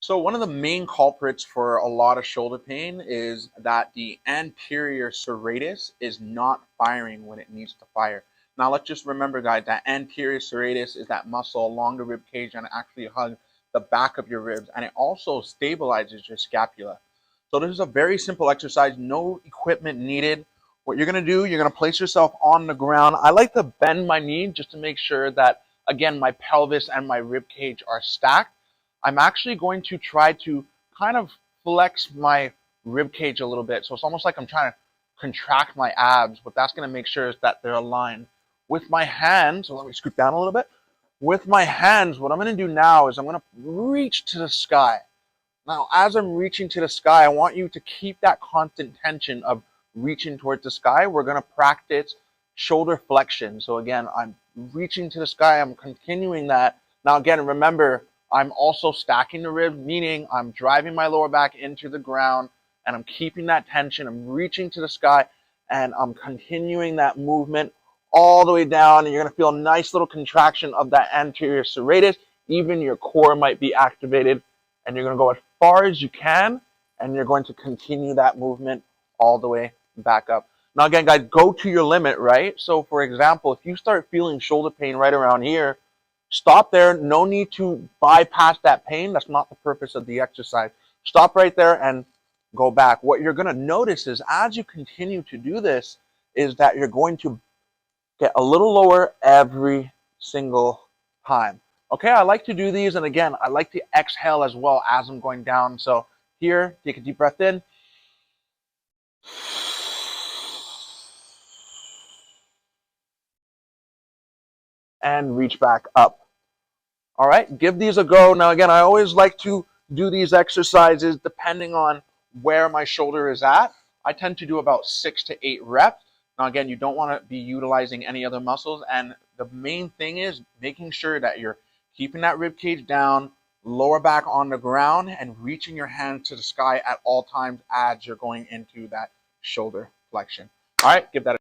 So one of the main culprits for a lot of shoulder pain is that the anterior serratus is not firing when it needs to fire. Now let's just remember, guys, that anterior serratus is that muscle along the rib cage and actually hugs the back of your ribs, and it also stabilizes your scapula. So this is a very simple exercise, no equipment needed. What you're gonna do, you're gonna place yourself on the ground. I like to bend my knee just to make sure that, again, my pelvis and my rib cage are stacked. I'm actually going to try to kind of flex my rib cage a little bit. So it's almost like I'm trying to contract my abs, but that's going to make sure is that they're aligned. With my hands, so let me scoot down a little bit. With my hands, what I'm going to do now is I'm going to reach to the sky. Now, as I'm reaching to the sky, I want you to keep that constant tension of reaching towards the sky. We're going to practice shoulder flexion. So again, I'm reaching to the sky. I'm continuing that. Now, again, remember, I'm also stacking the ribs, meaning I'm driving my lower back into the ground and I'm keeping that tension. I'm reaching to the sky and I'm continuing that movement all the way down. And you're going to feel a nice little contraction of that anterior serratus. Even your core might be activated. And you're going to go as far as you can, and you're going to continue that movement all the way back up. Now, again, guys, go to your limit, right? So, for example, if you start feeling shoulder pain right around here, stop there. No need to bypass that pain. That's not the purpose of the exercise. Stop right there and go back. What you're going to notice is as you continue to do this is that you're going to get a little lower every single time. Okay, I like to do these, and again, I like to exhale as well as I'm going down. So here, take a deep breath in. And reach back up. All right, give these a go. Now, again, I always like to do these exercises depending on where my shoulder is at. I tend to do about 6 to 8 reps. Now, again, you don't want to be utilizing any other muscles. And the main thing is making sure that you're keeping that rib cage down, lower back on the ground, and reaching your hand to the sky at all times as you're going into that shoulder flexion. All right, give that a